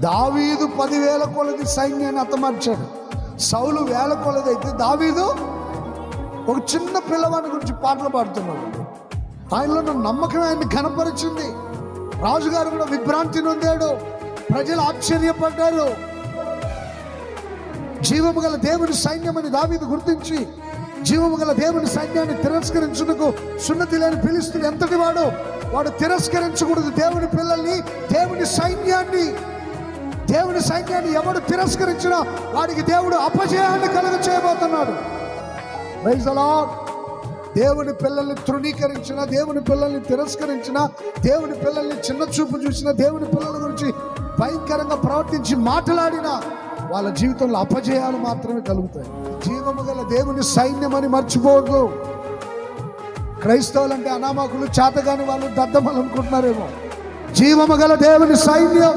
దావీదు 10,000 కొలది సైన్యాన్ని హతమార్చాడు. సౌలు 1000 కొలది అయితే దావీదు ఒక చిన్న పిల్లవాడి గురించి పాటలు పాడుతున్నాడు. ఆయనలో ఉన్న నమ్మకం ఆయన్ని ఘనపరిచింది. రాజుగారు కూడా విభ్రాంతి నొందాడు. ప్రజలు ఆశ్చర్యపడ్డారు. జీవము గల దేవుని సైన్యమని దావీదు గుర్తించి జీవము గల దేవుని సైన్యాన్ని తిరస్కరించుటకు సున్నతి లేని ఫిలిష్తీయుడు ఎంతటి వాడు తిరస్కరించకూడదు. దేవుని పిల్లల్ని, దేవుని సైన్యాన్ని ఎవడు తిరస్కరించినా వాడికి దేవుడు అపజయాన్ని కలుగ చేయబోతున్నాడు. Praise the Lord. దేవుని పిల్లల్ని తృణీకరించిన, దేవుని పిల్లల్ని తిరస్కరించిన, దేవుని పిల్లల్ని చిన్న చూపు చూసిన, దేవుని పిల్లల గురించి భయంకరంగా ప్రవర్తించి మాట్లాడిన వాళ్ళ జీవితంలో అపజయాలు మాత్రమే కలుగుతాయి. జీవము గల దేవుని సైన్యం అని మర్చిపోవద్దు. క్రైస్తవులంటే అనామకులు, చేతగాని వాళ్ళు, దద్దమలు అనుకుంటున్నారేమో. జీవము గల దేవుని సైన్యం